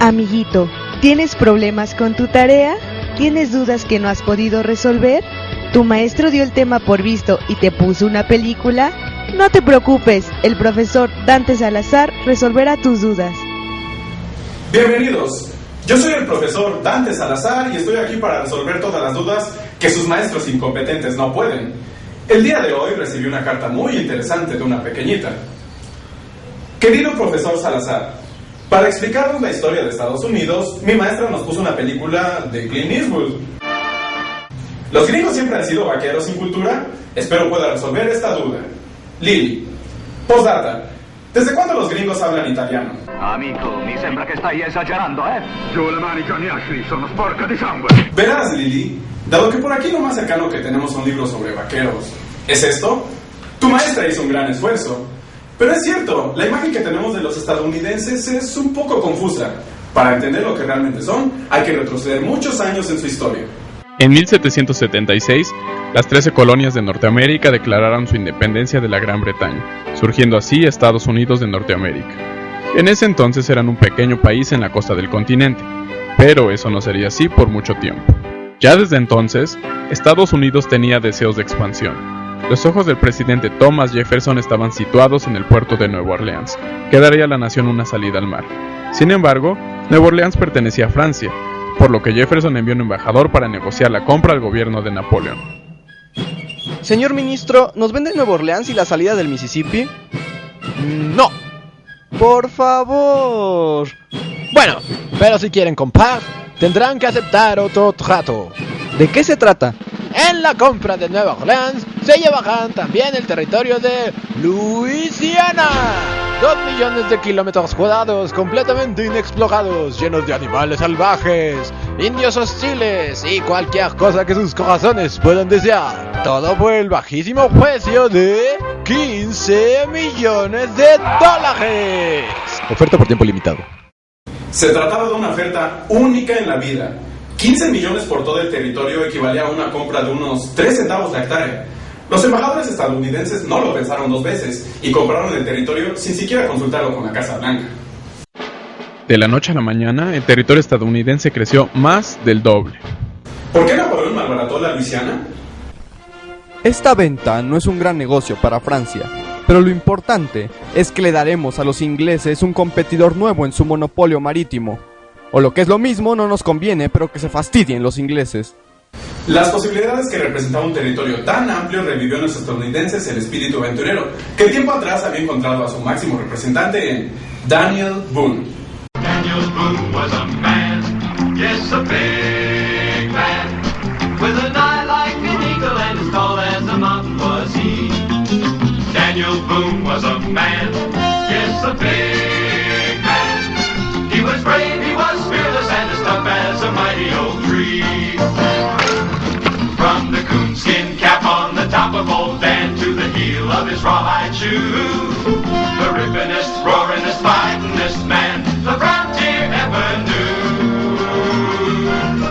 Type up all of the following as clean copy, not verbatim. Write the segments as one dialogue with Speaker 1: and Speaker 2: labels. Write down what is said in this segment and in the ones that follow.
Speaker 1: Amiguito, ¿tienes problemas con tu tarea? ¿Tienes dudas que no has podido resolver? ¿Tu maestro dio el tema por visto y te puso una película? No te preocupes, el profesor Dante Salazar resolverá tus dudas.
Speaker 2: Bienvenidos, yo soy el profesor Dante Salazar y estoy aquí para resolver todas las dudas que sus maestros incompetentes no pueden. El día de hoy recibí una carta muy interesante de una pequeñita. Querido profesor Salazar, para explicarnos la historia de Estados Unidos, mi maestra nos puso una película de Clint Eastwood. ¿Los gringos siempre han sido vaqueros sin cultura? Espero pueda resolver esta duda. Lily. Postdata. ¿Desde cuándo los gringos hablan italiano?
Speaker 3: Amico, mi sembra che stai esagerando,
Speaker 4: Giù le mani, Johnny Ashley, sono sporca di sangue.
Speaker 2: Verás, Lily, dado que por aquí lo más cercano que tenemos son libros sobre vaqueros. ¿Es esto? Tu maestra hizo un gran esfuerzo. Pero es cierto, la imagen que tenemos de los estadounidenses es un poco confusa. Para entender lo que realmente son, hay que retroceder muchos años en su historia.
Speaker 5: En 1776, las 13 colonias de Norteamérica declararon su independencia de la Gran Bretaña, surgiendo así Estados Unidos de Norteamérica. En ese entonces eran un pequeño país en la costa del continente, pero eso no sería así por mucho tiempo. Ya desde entonces, Estados Unidos tenía deseos de expansión. Los ojos del presidente Thomas Jefferson estaban situados en el puerto de Nueva Orleans, que daría a la nación una salida al mar. Sin embargo, Nueva Orleans pertenecía a Francia, por lo que Jefferson envió un embajador para negociar la compra al gobierno de Napoleón.
Speaker 6: Señor ministro, ¿nos vende Nueva Orleans y la salida del Mississippi?
Speaker 7: No.
Speaker 6: Por favor.
Speaker 7: Bueno, pero si quieren comprar, tendrán que aceptar otro trato.
Speaker 6: ¿De qué se trata?
Speaker 7: En la compra de Nueva Orleans se llevarán también el territorio de Luisiana. 2 millones de kilómetros cuadrados completamente inexplorados, llenos de animales salvajes, indios hostiles y cualquier cosa que sus corazones puedan desear. Todo por el bajísimo precio de $15 millones. Oferta por tiempo limitado.
Speaker 2: Se trataba de una oferta única en la vida. 15 millones por todo el territorio equivalía a una compra de unos 3 centavos la hectárea. Los embajadores estadounidenses no lo pensaron 2 veces y compraron el territorio sin siquiera consultarlo con la Casa Blanca.
Speaker 5: De la noche a la mañana, el territorio estadounidense creció más del doble.
Speaker 2: ¿Por qué Napoleón malbarató la Luisiana?
Speaker 8: Esta venta no es un gran negocio para Francia, pero lo importante es que le daremos a los ingleses un competidor nuevo en su monopolio marítimo. O lo que es lo mismo, no nos conviene, pero que se fastidien los ingleses.
Speaker 2: Las posibilidades que representaba un territorio tan amplio revivió en los estadounidenses el espíritu aventurero, que tiempo atrás había encontrado a su máximo representante en Daniel Boone.
Speaker 9: Daniel Boone was a man, yes, a big man, with an eye like an eagle and as tall as a mountain was he. Daniel Boone was a man, yes, a big man. He was brave, he was fearless, and as tough as a mighty oak tree. From the coonskin cap on the top of old Dan to the heel of his rawhide shoe, the rippinest, roaringest, fightingest man the frontier ever knew.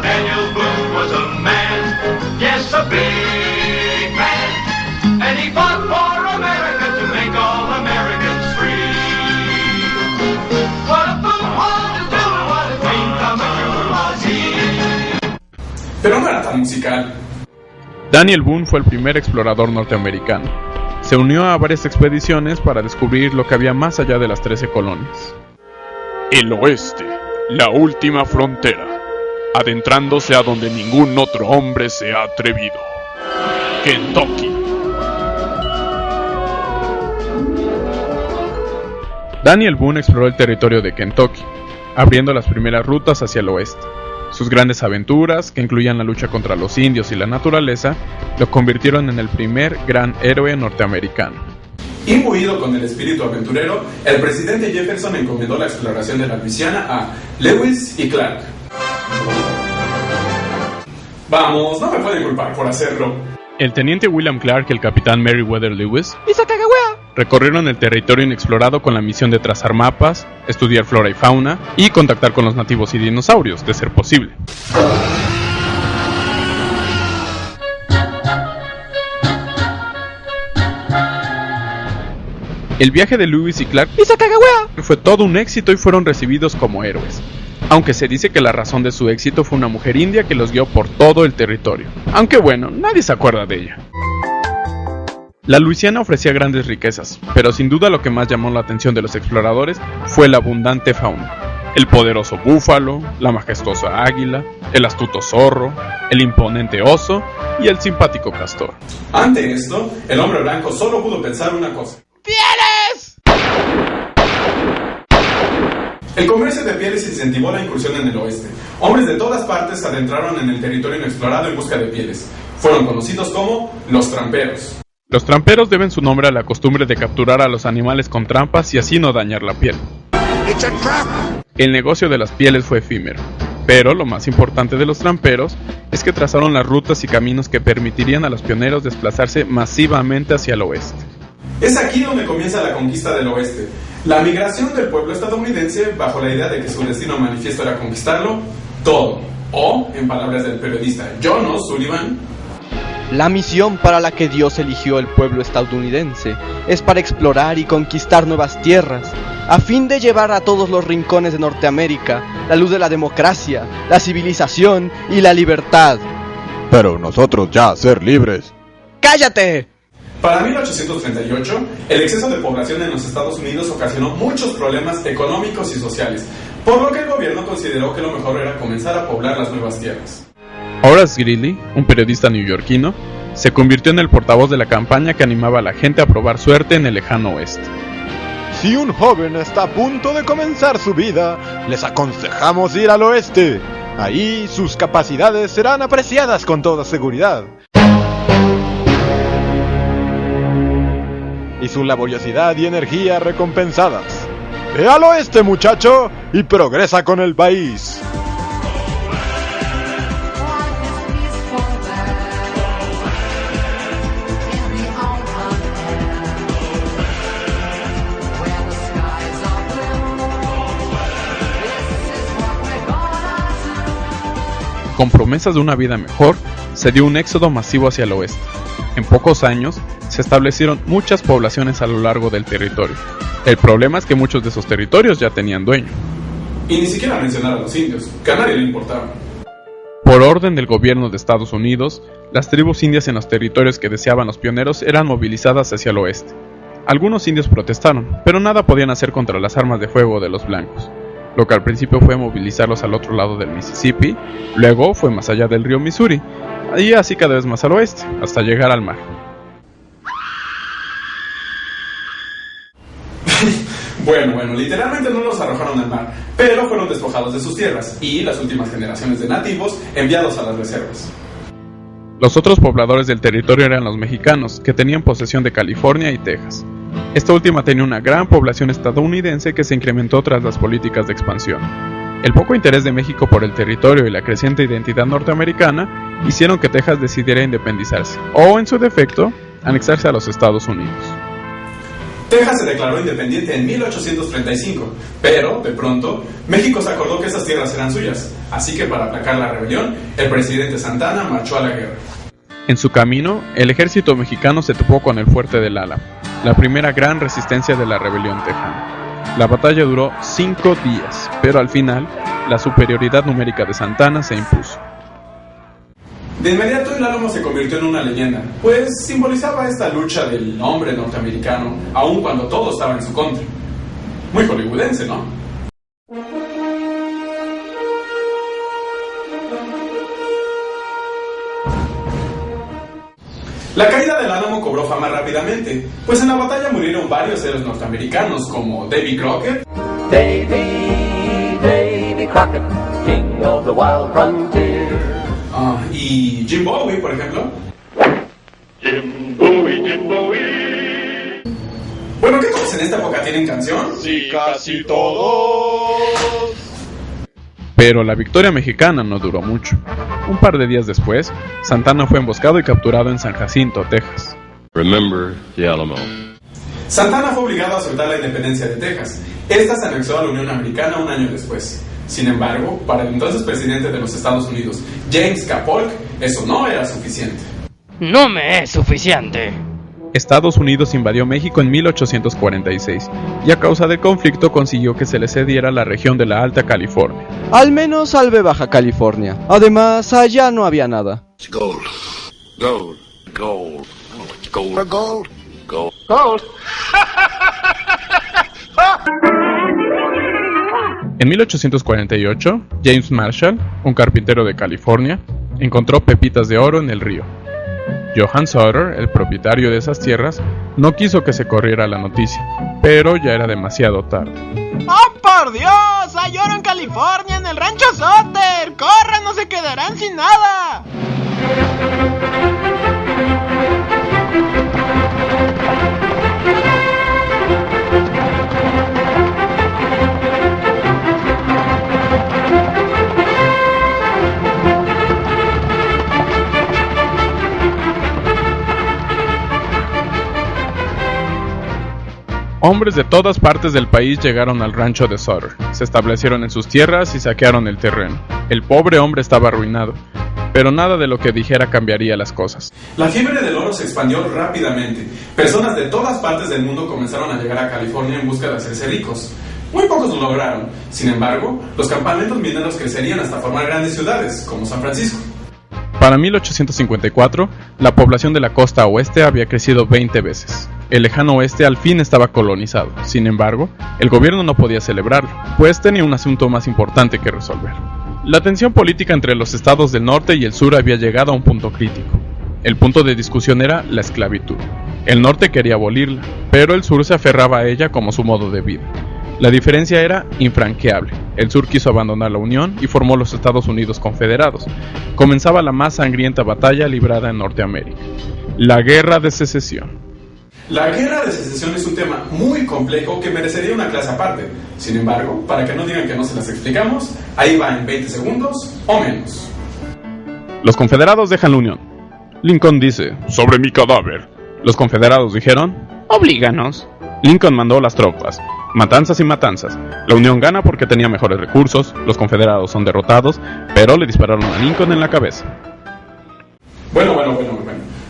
Speaker 9: Daniel Boone was a man, yes, a big man, and he fought for America to make all Americans free. What a fool, what a doer, what a dream come true was he.
Speaker 2: Pero no era tan musical.
Speaker 5: Daniel Boone fue el primer explorador norteamericano. Se unió a varias expediciones para descubrir lo que había más allá de las 13 colonias. El oeste, la última frontera, adentrándose a donde ningún otro hombre se ha atrevido. Kentucky. Daniel Boone exploró el territorio de Kentucky, abriendo las primeras rutas hacia el oeste. Sus grandes aventuras, que incluían la lucha contra los indios y la naturaleza, lo convirtieron en el primer gran héroe norteamericano.
Speaker 2: Imbuido con el espíritu aventurero, el presidente Jefferson encomendó la exploración de la Luisiana a Lewis y Clark. Vamos, no me pueden culpar por hacerlo.
Speaker 5: El teniente William Clark y el capitán Meriwether Lewis recorrieron el territorio inexplorado con la misión de trazar mapas, estudiar flora y fauna y contactar con los nativos y dinosaurios, de ser posible. El viaje de Lewis y Clark fue todo un éxito y fueron recibidos como héroes. aunque se dice que la razón de su éxito fue una mujer india que los guió por todo el territorio, aunque bueno, nadie se acuerda de ella. La Luisiana ofrecía grandes riquezas, pero sin duda lo que más llamó la atención de los exploradores fue la abundante fauna. El poderoso búfalo, la majestuosa águila, el astuto zorro, el imponente oso y el simpático castor.
Speaker 2: Ante esto, el hombre blanco solo pudo pensar una cosa.
Speaker 7: ¡Pieles!
Speaker 2: El comercio de pieles incentivó la incursión en el oeste. Hombres de todas partes se adentraron en el territorio inexplorado en busca de pieles. Fueron conocidos como los tramperos.
Speaker 5: Los tramperos deben su nombre a la costumbre de capturar a los animales con trampas y así no dañar la piel. El negocio de las pieles fue efímero, pero lo más importante de los tramperos es que trazaron las rutas y caminos que permitirían a los pioneros desplazarse masivamente hacia el oeste.
Speaker 2: Es aquí donde comienza la conquista del oeste. La migración del pueblo estadounidense bajo la idea de que su destino manifiesto era conquistarlo todo. O, en palabras del periodista John O'Sullivan,
Speaker 6: la misión para la que Dios eligió el pueblo estadounidense es para explorar y conquistar nuevas tierras, a fin de llevar a todos los rincones de Norteamérica la luz de la democracia, la civilización y la libertad.
Speaker 7: Pero nosotros ya ser libres.
Speaker 6: ¡Cállate!
Speaker 2: Para 1838, el exceso de población en los Estados Unidos ocasionó muchos problemas económicos y sociales, por lo que el gobierno consideró que lo mejor era comenzar a poblar las nuevas tierras.
Speaker 5: Horace Greeley, un periodista neoyorquino, se convirtió en el portavoz de la campaña que animaba a la gente a probar suerte en el lejano oeste.
Speaker 7: Si un joven está a punto de comenzar su vida, les aconsejamos ir al oeste. Ahí sus capacidades serán apreciadas con toda seguridad. Y su laboriosidad y energía recompensadas. Ve al oeste, muchacho, y progresa con el país.
Speaker 5: Con promesas de una vida mejor, se dio un éxodo masivo hacia el oeste. En pocos años, se establecieron muchas poblaciones a lo largo del territorio. El problema es que muchos de esos territorios ya tenían dueño.
Speaker 2: Y ni siquiera mencionar a los indios, que a nadie le importaba.
Speaker 5: Por orden del gobierno de Estados Unidos, las tribus indias en los territorios que deseaban los pioneros eran movilizadas hacia el oeste. Algunos indios protestaron, pero nada podían hacer contra las armas de fuego de los blancos. Lo que al principio fue movilizarlos al otro lado del Mississippi, luego fue más allá del río Missouri, y así cada vez más al oeste, hasta llegar al mar.
Speaker 2: Bueno, literalmente no los arrojaron al mar, pero fueron despojados de sus tierras y las últimas generaciones de nativos enviados a las reservas.
Speaker 5: Los otros pobladores del territorio eran los mexicanos, que tenían posesión de California y Texas. Esta última tenía una gran población estadounidense que se incrementó tras las políticas de expansión. El poco interés de México por el territorio y la creciente identidad norteamericana hicieron que Texas decidiera independizarse, o en su defecto, anexarse a los Estados Unidos.
Speaker 2: Texas se declaró independiente en 1835, pero, de pronto, México se acordó que esas tierras eran suyas, así que para aplacar la rebelión, el presidente Santana marchó a la guerra.
Speaker 5: En su camino, el ejército mexicano se topó con el fuerte del Álamo, la primera gran resistencia de la rebelión tejana. La batalla duró 5 días, pero al final, la superioridad numérica de Santana se impuso.
Speaker 2: De inmediato el Álamo se convirtió en una leyenda, pues simbolizaba esta lucha del hombre norteamericano, aun cuando todo estaba en su contra. Muy hollywoodense, ¿no? La caída del Álamo cobró fama rápidamente, pues en la batalla murieron varios héroes norteamericanos como Davy Crockett,
Speaker 10: Davy Crockett, king of the wild frontier.
Speaker 2: Y Jim Bowie, por ejemplo.
Speaker 4: Jim Bowie.
Speaker 2: Bueno, ¿qué todos en esta época tienen canción?
Speaker 7: Sí, casi todos.
Speaker 5: Pero la victoria mexicana no duró mucho. Un par de días después, Santana fue emboscado y capturado en San Jacinto, Texas.
Speaker 11: Remember the Alamo.
Speaker 2: Santana fue obligado a soltar la independencia de Texas. Esta se anexó a la Unión Americana un año después. Sin embargo, para el entonces presidente de los Estados Unidos, James K. Polk, eso no era suficiente.
Speaker 12: No me es suficiente.
Speaker 5: Estados Unidos invadió México en 1846 y a causa del conflicto consiguió que se le cediera la región de la Alta California.
Speaker 6: Al menos salve Baja California. Además, allá no había nada.
Speaker 11: Gold. Gold. Gold. Gold. Gold. Gold.
Speaker 3: Gold.
Speaker 5: En 1848, James Marshall, un carpintero de California, encontró pepitas de oro en el río. Johann Sutter, el propietario de esas tierras, no quiso que se corriera la noticia, pero ya era demasiado tarde.
Speaker 12: ¡Oh, por Dios! ¡Hay oro en California, en el rancho Sutter! ¡Corran, no se quedarán sin nada!
Speaker 5: Hombres de todas partes del país llegaron al rancho de Sutter, se establecieron en sus tierras y saquearon el terreno. El pobre hombre estaba arruinado, pero nada de lo que dijera cambiaría las cosas.
Speaker 2: La fiebre del oro se expandió rápidamente. Personas de todas partes del mundo comenzaron a llegar a California en busca de hacerse ricos. Muy pocos lo lograron. Sin embargo, los campamentos mineros crecerían hasta formar grandes ciudades, como San Francisco.
Speaker 5: Para 1854, la población de la costa oeste había crecido 20 veces. El lejano oeste al fin estaba colonizado. Sin embargo, el gobierno no podía celebrarlo, pues tenía un asunto más importante que resolver. La tensión política entre los estados del norte y el sur había llegado a un punto crítico. El punto de discusión era la esclavitud. El norte quería abolirla, pero el sur se aferraba a ella como su modo de vida. La diferencia era infranqueable. El sur quiso abandonar la Unión y formó los Estados Unidos Confederados. Comenzaba la más sangrienta batalla librada en Norteamérica: la Guerra de Secesión.
Speaker 2: La Guerra de Secesión es un tema muy complejo que merecería una clase aparte. Sin embargo, para que no digan que no se las explicamos, ahí va en 20 segundos o menos.
Speaker 5: Los confederados dejan la Unión. Lincoln dice: sobre mi cadáver. Los confederados dijeron: oblíganos. Lincoln mandó las tropas. Matanzas y matanzas. La Unión gana porque tenía mejores recursos, los confederados son derrotados, pero le dispararon a Lincoln en la cabeza.
Speaker 2: Bueno.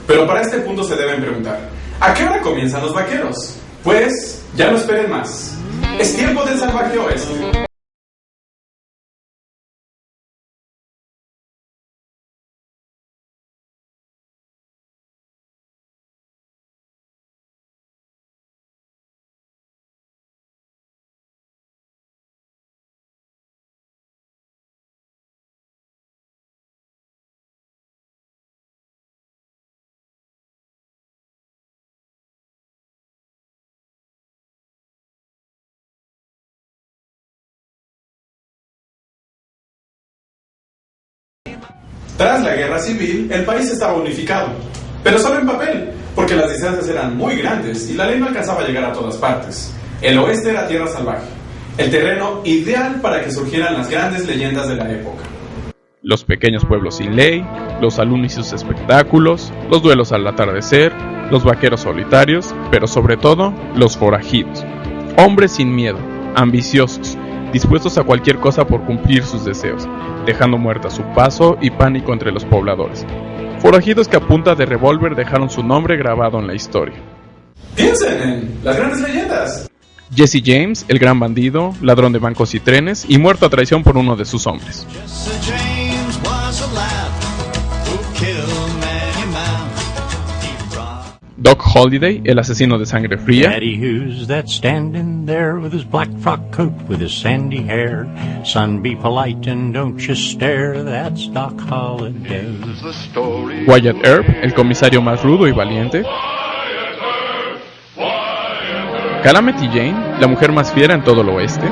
Speaker 2: Pero para este punto se deben preguntar: ¿a qué hora comienzan los vaqueros? Pues, ya no esperen más. Es tiempo del salvaje oeste. Tras la guerra civil, el país estaba unificado, pero solo en papel, porque las distancias eran muy grandes y la ley no alcanzaba a llegar a todas partes. El oeste era tierra salvaje, el terreno ideal para que surgieran las grandes leyendas de la época.
Speaker 5: Los pequeños pueblos sin ley, los salones y sus espectáculos, los duelos al atardecer, los vaqueros solitarios, pero sobre todo, los forajidos. Hombres sin miedo, ambiciosos, dispuestos a cualquier cosa por cumplir sus deseos, dejando muerta su paso y pánico entre los pobladores. Forajidos que a punta de revólver dejaron su nombre grabado en la historia.
Speaker 2: Piensen en las grandes leyendas.
Speaker 5: Jesse James, el gran bandido, ladrón de bancos y trenes, y muerto a traición por uno de sus hombres. Doc Holliday, el asesino de sangre fría.
Speaker 13: Daddy, who's that standing there with his black frock coat with his sandy hair? Son, be polite and don't just stare. That's Doc Holliday.
Speaker 5: Wyatt Earp, el comisario más rudo y valiente. Calamity Jane, la mujer más fiera en todo el oeste.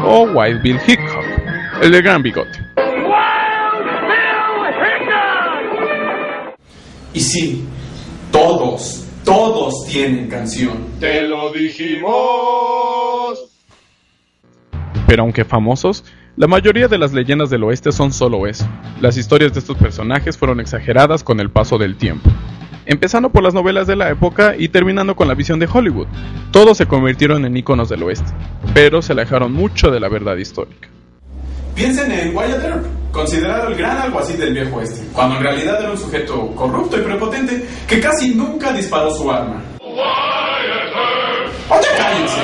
Speaker 5: O Wild Bill Hickok, el de gran bigote.
Speaker 2: Y sí, todos tienen canción.
Speaker 8: ¡Te lo dijimos!
Speaker 5: Pero aunque famosos, la mayoría de las leyendas del oeste son solo eso. Las historias de estos personajes fueron exageradas con el paso del tiempo. Empezando por las novelas de la época y terminando con la visión de Hollywood. Todos se convirtieron en íconos del oeste, pero se alejaron mucho de la verdad histórica.
Speaker 2: Piensen en Wyatt Earp. considerado el gran alguacil del viejo oeste, cuando en realidad era un sujeto corrupto y prepotente que casi nunca disparó su arma. ¡Oye, cállense!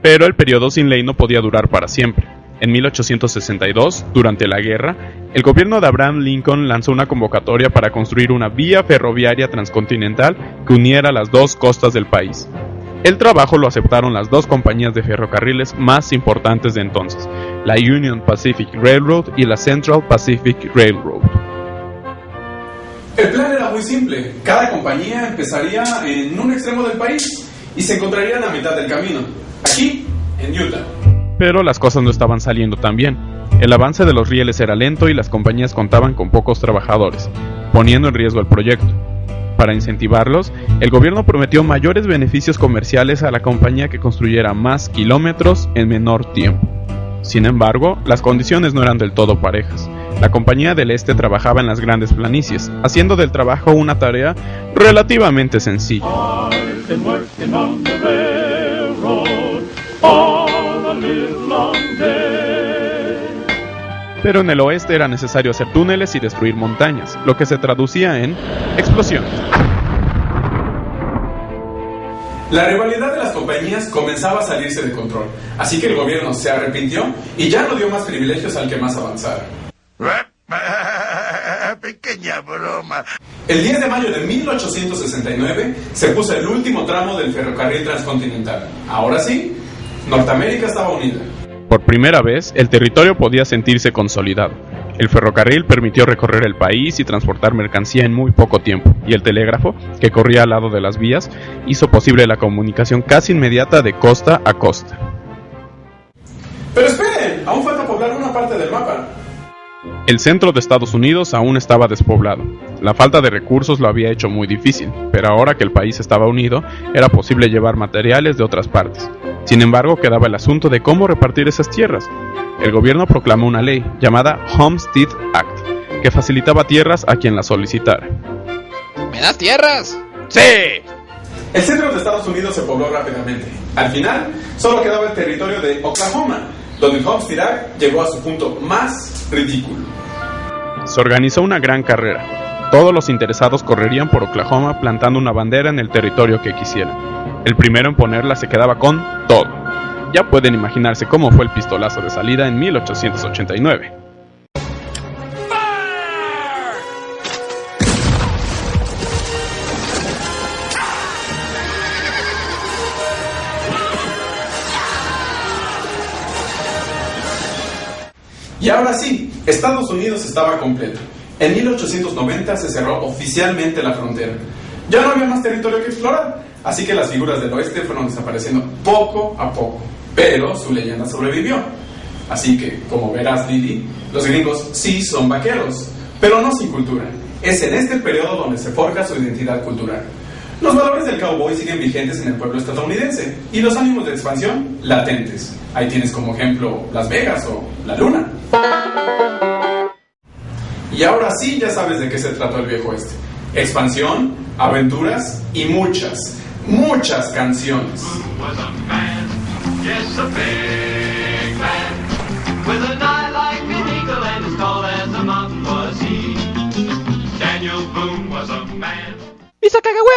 Speaker 5: Pero el periodo sin ley no podía durar para siempre. En 1862, durante la guerra, el gobierno de Abraham Lincoln lanzó una convocatoria para construir una vía ferroviaria transcontinental que uniera las dos costas del país. El trabajo lo aceptaron las dos compañías de ferrocarriles más importantes de entonces, la Union Pacific Railroad y la Central Pacific Railroad.
Speaker 2: El plan era muy simple. Cada compañía empezaría en un extremo del país y se encontrarían a mitad del camino, aquí, en Utah.
Speaker 5: Pero las cosas no estaban saliendo tan bien. El avance de los rieles era lento y las compañías contaban con pocos trabajadores, poniendo en riesgo el proyecto. Para incentivarlos, el gobierno prometió mayores beneficios comerciales a la compañía que construyera más kilómetros en menor tiempo. Sin embargo, las condiciones no eran del todo parejas. La compañía del este trabajaba en las grandes planicies, haciendo del trabajo una tarea relativamente sencilla. Pero en el oeste era necesario hacer túneles y destruir montañas, lo que se traducía en explosiones.
Speaker 2: La rivalidad de las compañías comenzaba a salirse de control, así que el gobierno se arrepintió y ya no dio más privilegios al que más avanzara.
Speaker 11: Pequeña broma.
Speaker 2: El 10 de mayo de 1869 se puso el último tramo del ferrocarril transcontinental. Ahora sí, Norteamérica estaba unida.
Speaker 5: Por primera vez, el territorio podía sentirse consolidado. El ferrocarril permitió recorrer el país y transportar mercancía en muy poco tiempo, y el telégrafo, que corría al lado de las vías, hizo posible la comunicación casi inmediata de costa a costa.
Speaker 2: Pero esperen, aún falta poblar una parte del mapa.
Speaker 5: El centro de Estados Unidos aún estaba despoblado. La falta de recursos lo había hecho muy difícil, pero ahora que el país estaba unido, era posible llevar materiales de otras partes. Sin embargo, quedaba el asunto de cómo repartir esas tierras. El gobierno proclamó una ley llamada Homestead Act, que facilitaba tierras a quien las solicitara.
Speaker 7: ¿Me das tierras?
Speaker 2: ¡Sí! El centro de Estados Unidos se pobló rápidamente. Al final, solo quedaba el territorio de Oklahoma, donde el Homestead Act llegó a su punto más ridículo.
Speaker 5: Se organizó una gran carrera. Todos los interesados correrían por Oklahoma plantando una bandera en el territorio que quisieran. El primero en ponerla se quedaba con todo. Ya pueden imaginarse cómo fue el pistolazo de salida en 1889.
Speaker 2: Y ahora sí, Estados Unidos estaba completo. En 1890 se cerró oficialmente la frontera. Ya no había más territorio que explorar, así que las figuras del oeste fueron desapareciendo poco a poco. Pero su leyenda sobrevivió. Así que, como verás, Didi, los gringos sí son vaqueros, pero no sin cultura. Es en este periodo donde se forja su identidad cultural. Los valores del cowboy siguen vigentes en el pueblo estadounidense y los ánimos de expansión latentes. Ahí tienes como ejemplo Las Vegas o la Luna. Y ahora sí ya sabes de qué se trató el viejo oeste. Expansión, aventuras y muchas canciones.
Speaker 7: ¡Y Sacagawea!